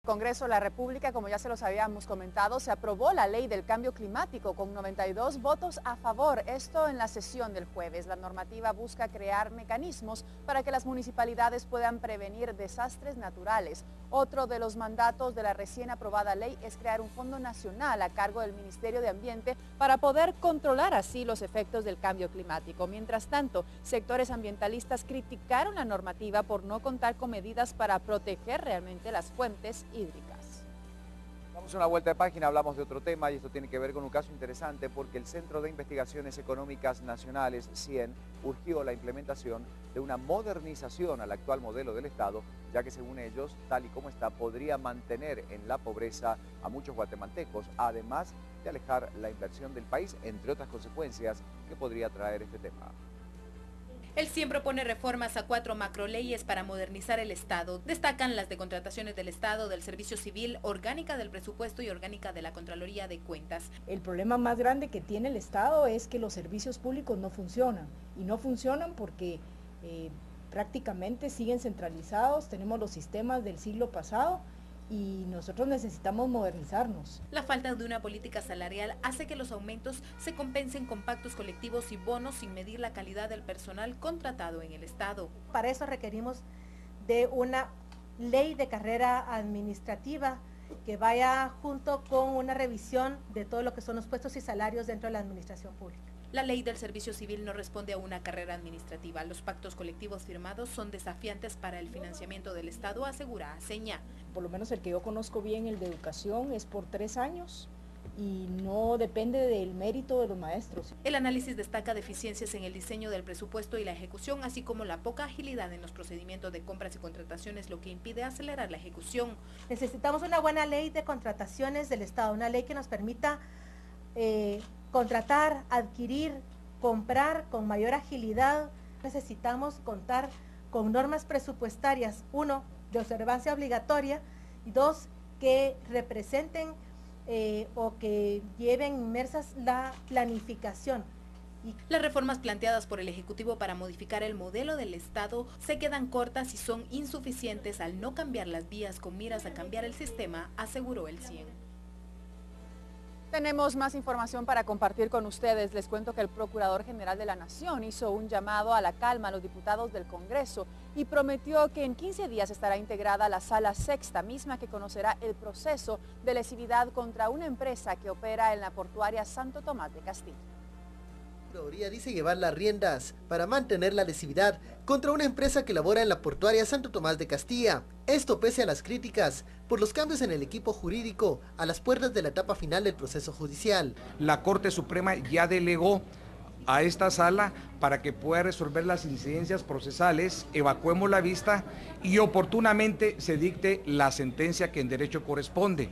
Congreso de la República, como ya se los habíamos comentado, se aprobó la ley del cambio climático con 92 votos a favor. Esto en la sesión del jueves. La normativa busca crear mecanismos para que las municipalidades puedan prevenir desastres naturales. Otro de los mandatos de la recién aprobada ley es crear un fondo nacional a cargo del Ministerio de Ambiente para poder controlar así los efectos del cambio climático. Mientras tanto, sectores ambientalistas criticaron la normativa por no contar con medidas para proteger realmente las fuentes hídricas. Damos una vuelta de página, hablamos de otro tema y esto tiene que ver con un caso interesante porque el Centro de Investigaciones Económicas Nacionales, CIEN, urgió la implementación de una modernización al actual modelo del Estado, ya que según ellos, tal y como está, podría mantener en la pobreza a muchos guatemaltecos, además de alejar la inversión del país, entre otras consecuencias que podría traer este tema. El CIEN propone reformas a 4 macroleyes para modernizar el Estado. Destacan las de contrataciones del Estado, del Servicio Civil, orgánica del presupuesto y orgánica de la Contraloría de Cuentas. El problema más grande que tiene el Estado es que los servicios públicos no funcionan. Y no funcionan porque prácticamente siguen centralizados, tenemos los sistemas del siglo pasado, y nosotros necesitamos modernizarnos. La falta de una política salarial hace que los aumentos se compensen con pactos colectivos y bonos sin medir la calidad del personal contratado en el Estado. Para eso requerimos de una ley de carrera administrativa que vaya junto con una revisión de todo lo que son los puestos y salarios dentro de la administración pública. La ley del servicio civil no responde a una carrera administrativa. Los pactos colectivos firmados son desafiantes para el financiamiento del Estado, asegura Aceña. Por lo menos el que yo conozco bien, el de educación, es por 3 años y no depende del mérito de los maestros. El análisis destaca deficiencias en el diseño del presupuesto y la ejecución, así como la poca agilidad en los procedimientos de compras y contrataciones, lo que impide acelerar la ejecución. Necesitamos una buena ley de contrataciones del Estado, una ley que nos permita contratar, adquirir, comprar con mayor agilidad. Necesitamos contar con normas presupuestarias, 1, de observancia obligatoria, y 2, que representen o que lleven inmersas la planificación. Las reformas planteadas por el Ejecutivo para modificar el modelo del Estado se quedan cortas y son insuficientes al no cambiar las vías con miras a cambiar el sistema, aseguró el CIEN. Tenemos más información para compartir con ustedes. Les cuento que el Procurador General de la Nación hizo un llamado a la calma a los diputados del Congreso y prometió que en 15 días estará integrada la Sala Sexta, misma que conocerá el proceso de lesividad contra una empresa que opera en la portuaria Santo Tomás de Castilla. La Procuraduría dice llevar las riendas para mantener la lesividad contra una empresa que labora en la portuaria Santo Tomás de Castilla. Esto pese a las críticas por los cambios en el equipo jurídico a las puertas de la etapa final del proceso judicial. La Corte Suprema ya delegó a esta sala para que pueda resolver las incidencias procesales, evacuemos la vista y oportunamente se dicte la sentencia que en derecho corresponde.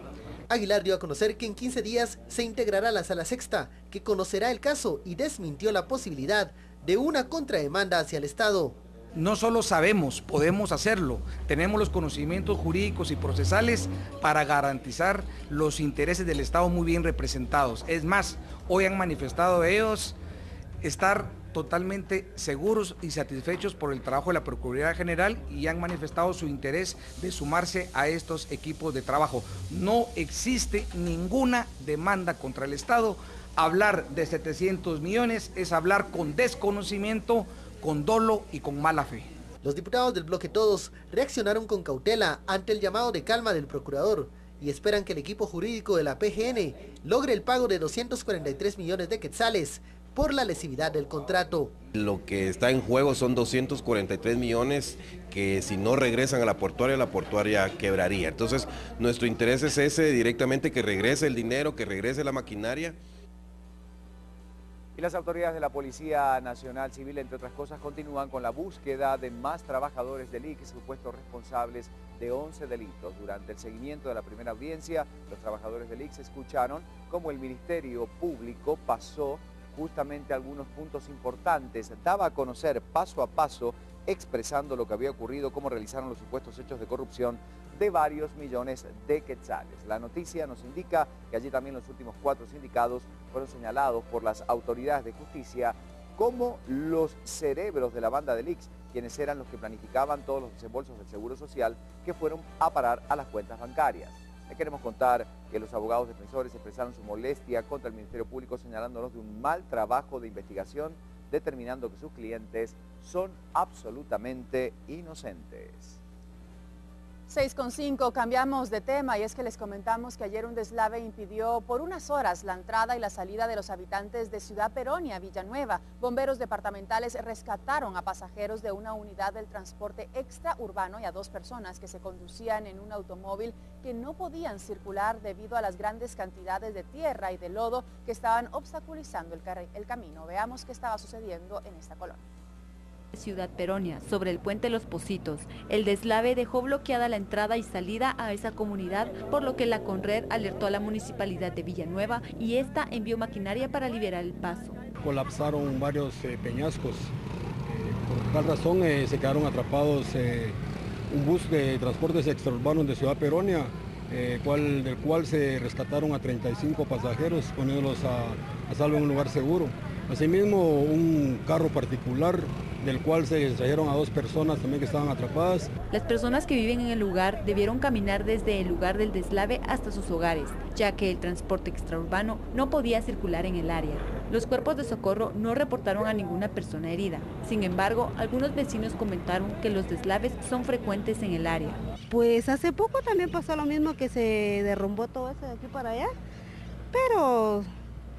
Aguilar dio a conocer que en 15 días se integrará la Sala Sexta, que conocerá el caso y desmintió la posibilidad de una contrademanda hacia el Estado. No solo sabemos, podemos hacerlo, tenemos los conocimientos jurídicos y procesales para garantizar los intereses del Estado muy bien representados. Es más, hoy han manifestado ellos estar totalmente seguros y satisfechos por el trabajo de la Procuraduría General y han manifestado su interés de sumarse a estos equipos de trabajo. No existe ninguna demanda contra el Estado. Hablar de 700 millones es hablar con desconocimiento, con dolo y con mala fe. Los diputados del bloque Todos reaccionaron con cautela ante el llamado de calma del procurador y esperan que el equipo jurídico de la PGN logre el pago de 243 millones de quetzales por la lesividad del contrato. Lo que está en juego son 243 millones que si no regresan a la portuaria quebraría. Entonces, nuestro interés es ese, directamente que regrese el dinero, que regrese la maquinaria. Y las autoridades de la Policía Nacional Civil, entre otras cosas, continúan con la búsqueda de más trabajadores del ICS, supuestos responsables de 11 delitos. Durante el seguimiento de la primera audiencia, los trabajadores del ICS escucharon cómo el Ministerio Público pasó justamente algunos puntos importantes, daba a conocer paso a paso, expresando lo que había ocurrido, cómo realizaron los supuestos hechos de corrupción de varios millones de quetzales. La noticia nos indica que allí también los últimos 4 sindicados fueron señalados por las autoridades de justicia como los cerebros de la banda del ICS quienes eran los que planificaban todos los desembolsos del Seguro Social que fueron a parar a las cuentas bancarias. Le queremos contar que los abogados defensores expresaron su molestia contra el Ministerio Público señalándolos de un mal trabajo de investigación, determinando que sus clientes son absolutamente inocentes. 6:05, cambiamos de tema y es que les comentamos que ayer un deslave impidió por unas horas la entrada y la salida de los habitantes de Ciudad Peronia, Villanueva. Bomberos departamentales rescataron a pasajeros de una unidad del transporte extraurbano y a 2 personas que se conducían en un automóvil que no podían circular debido a las grandes cantidades de tierra y de lodo que estaban obstaculizando el camino. Veamos qué estaba sucediendo en esta colonia. Ciudad Peronia, sobre el puente Los Pocitos. El deslave dejó bloqueada la entrada y salida a esa comunidad, por lo que la Conred alertó a la Municipalidad de Villanueva y esta envió maquinaria para liberar el paso. Colapsaron varios peñascos. Por tal razón se quedaron atrapados un bus de transportes extraurbanos de Ciudad Peronia, del cual se rescataron a 35 pasajeros, poniéndolos a salvo en un lugar seguro. Asimismo, un carro particular del cual se trajeron a 2 personas también que estaban atrapadas. Las personas que viven en el lugar debieron caminar desde el lugar del deslave hasta sus hogares, ya que el transporte extraurbano no podía circular en el área. Los cuerpos de socorro no reportaron a ninguna persona herida. Sin embargo, algunos vecinos comentaron que los deslaves son frecuentes en el área. Pues hace poco también pasó lo mismo, que se derrumbó todo eso de aquí para allá, pero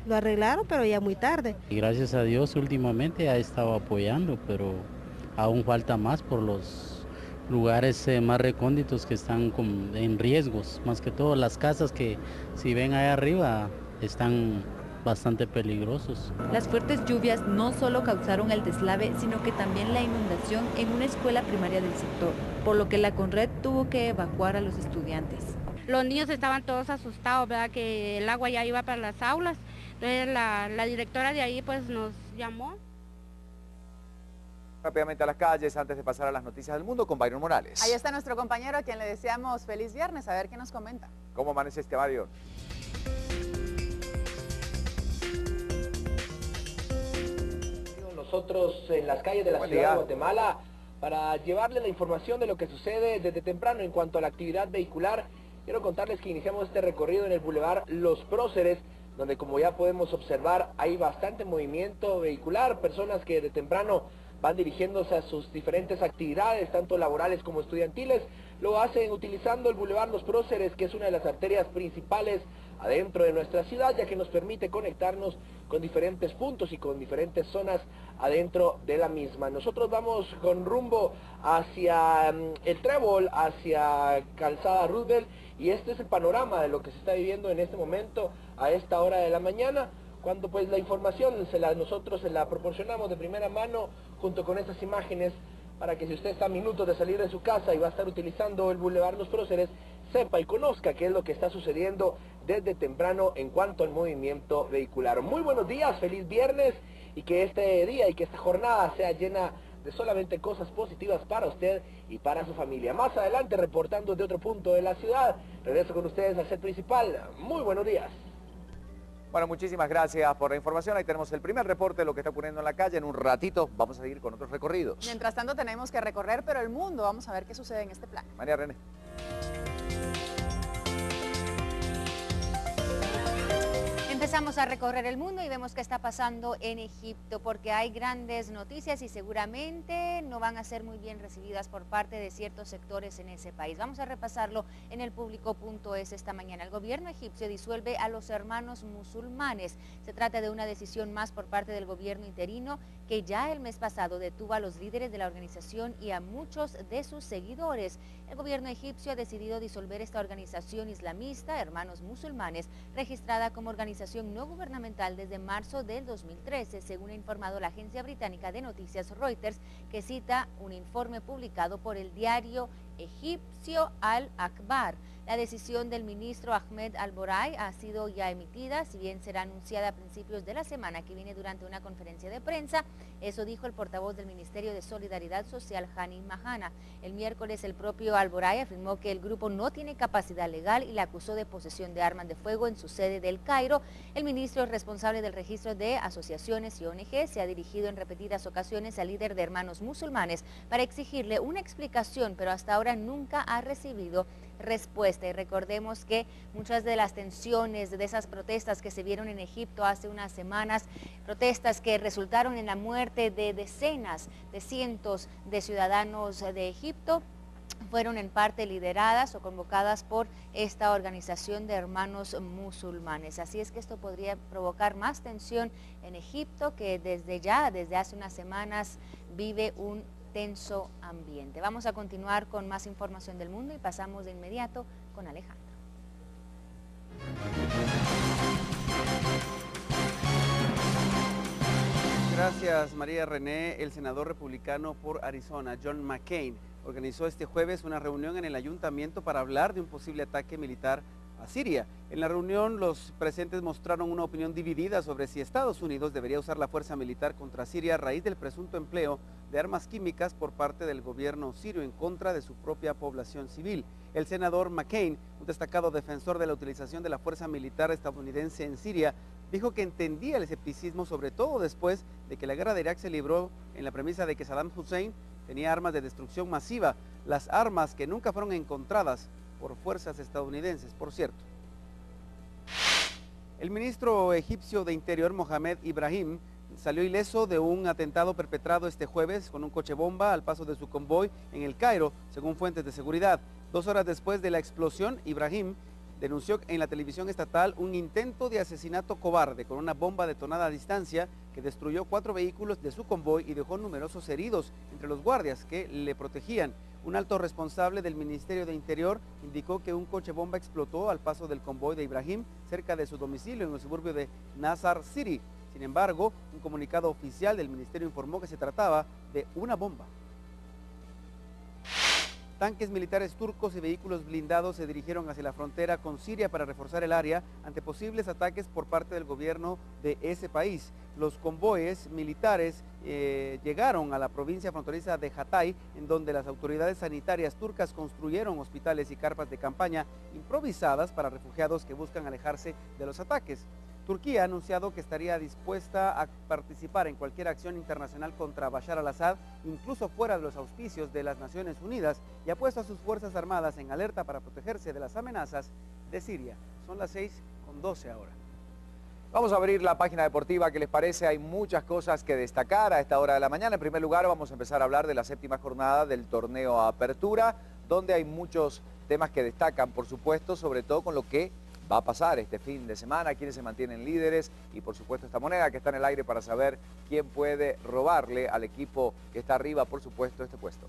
lo arreglaron, pero ya muy tarde. Y gracias a Dios últimamente ha estado apoyando, pero aún falta más por los lugares más recónditos que están en riesgos. Más que todo las casas que si ven allá arriba están bastante peligrosos. Las fuertes lluvias no solo causaron el deslave, sino que también la inundación en una escuela primaria del sector, por lo que la Conred tuvo que evacuar a los estudiantes. Los niños estaban todos asustados, ¿verdad? Que el agua ya iba para las aulas. Entonces la directora de ahí pues nos llamó. Rápidamente a las calles antes de pasar a las noticias del mundo con Byron Morales. Ahí está nuestro compañero a quien le deseamos feliz viernes, a ver qué nos comenta. ¿Cómo amanece este Byron? Nosotros en las calles de la ciudad de Guatemala para llevarles la información de lo que sucede desde temprano en cuanto a la actividad vehicular. Quiero contarles que iniciamos este recorrido en el Boulevard Los Próceres, donde como ya podemos observar hay bastante movimiento vehicular, personas que de temprano van dirigiéndose a sus diferentes actividades, tanto laborales como estudiantiles. Lo hacen utilizando el Boulevard Los Próceres, que es una de las arterias principales adentro de nuestra ciudad, ya que nos permite conectarnos con diferentes puntos y con diferentes zonas adentro de la misma. Nosotros vamos con rumbo hacia el Trébol, hacia Calzada Roosevelt, y este es el panorama de lo que se está viviendo en este momento a esta hora de la mañana, cuando pues la información nosotros se la proporcionamos de primera mano junto con estas imágenes, para que si usted está a minutos de salir de su casa y va a estar utilizando el Boulevard Los Próceres, sepa y conozca qué es lo que está sucediendo desde temprano en cuanto al movimiento vehicular. Muy buenos días, feliz viernes, y que este día y que esta jornada sea llena de solamente cosas positivas para usted y para su familia. Más adelante, reportando de otro punto de la ciudad, regreso con ustedes al set principal. Muy buenos días. Bueno, muchísimas gracias por la información. Ahí tenemos el primer reporte de lo que está ocurriendo en la calle. En un ratito vamos a seguir con otros recorridos. Mientras tanto tenemos que recorrer, pero el mundo. Vamos a ver qué sucede en este plan. María René. Empezamos a recorrer el mundo y vemos qué está pasando en Egipto, porque hay grandes noticias y seguramente no van a ser muy bien recibidas por parte de ciertos sectores en ese país. Vamos a repasarlo en el Público.es esta mañana. El gobierno egipcio disuelve a los hermanos musulmanes. Se trata de una decisión más por parte del gobierno interino, que ya el mes pasado detuvo a los líderes de la organización y a muchos de sus seguidores. El gobierno egipcio ha decidido disolver esta organización islamista, Hermanos Musulmanes, registrada como organización no gubernamental desde marzo del 2013, según ha informado la agencia británica de noticias Reuters, que cita un informe publicado por el diario egipcio Al-Akhbar. La decisión del ministro Ahmed Al-Boray ha sido ya emitida, si bien será anunciada a principios de la semana que viene durante una conferencia de prensa. Eso dijo el portavoz del Ministerio de Solidaridad Social, Hani Mahana. El miércoles el propio Al-Boray afirmó que el grupo no tiene capacidad legal y la acusó de posesión de armas de fuego en su sede del Cairo. El ministro responsable del registro de asociaciones y ONG se ha dirigido en repetidas ocasiones al líder de Hermanos Musulmanes para exigirle una explicación, pero hasta ahora nunca ha recibido respuesta. Y recordemos que muchas de las tensiones de esas protestas que se vieron en Egipto hace unas semanas, protestas que resultaron en la muerte de decenas de cientos de ciudadanos de Egipto, fueron en parte lideradas o convocadas por esta organización de Hermanos Musulmanes. Así es que esto podría provocar más tensión en Egipto, que desde hace unas semanas vive un tenso ambiente. Vamos a continuar con más información del mundo y pasamos de inmediato con Alejandro. Gracias, María René. El senador republicano por Arizona, John McCain, organizó este jueves una reunión en el ayuntamiento para hablar de un posible ataque militar a Siria. En la reunión, los presentes mostraron una opinión dividida sobre si Estados Unidos debería usar la fuerza militar contra Siria a raíz del presunto empleo de armas químicas por parte del gobierno sirio en contra de su propia población civil. El senador McCain, un destacado defensor de la utilización de la fuerza militar estadounidense en Siria, dijo que entendía el escepticismo, sobre todo después de que la guerra de Irak se libró en la premisa de que Saddam Hussein tenía armas de destrucción masiva, las armas que nunca fueron encontradas por fuerzas estadounidenses, por cierto. El ministro egipcio de Interior, Mohamed Ibrahim, salió ileso de un atentado perpetrado este jueves con un coche bomba al paso de su convoy en el Cairo, según fuentes de seguridad. 2 horas después de la explosión, Ibrahim denunció en la televisión estatal un intento de asesinato cobarde con una bomba detonada a distancia que destruyó 4 vehículos de su convoy y dejó numerosos heridos entre los guardias que le protegían. Un alto responsable del Ministerio de Interior indicó que un coche bomba explotó al paso del convoy de Ibrahim cerca de su domicilio en el suburbio de Nazar City. Sin embargo, un comunicado oficial del ministerio informó que se trataba de una bomba. Tanques militares turcos y vehículos blindados se dirigieron hacia la frontera con Siria para reforzar el área ante posibles ataques por parte del gobierno de ese país. Los convoyes militares llegaron a la provincia fronteriza de Hatay, en donde las autoridades sanitarias turcas construyeron hospitales y carpas de campaña improvisadas para refugiados que buscan alejarse de los ataques. Turquía ha anunciado que estaría dispuesta a participar en cualquier acción internacional contra Bashar al-Assad, incluso fuera de los auspicios de las Naciones Unidas, y ha puesto a sus fuerzas armadas en alerta para protegerse de las amenazas de Siria. Son las 6:12 ahora. Vamos a abrir la página deportiva. ¿Qué les parece? Hay muchas cosas que destacar a esta hora de la mañana. En primer lugar, vamos a empezar a hablar de la 7ª jornada del torneo Apertura, donde hay muchos temas que destacan, por supuesto, sobre todo con lo que va a pasar este fin de semana, quiénes se mantienen líderes y por supuesto esta moneda que está en el aire para saber quién puede robarle al equipo que está arriba, por supuesto, este puesto.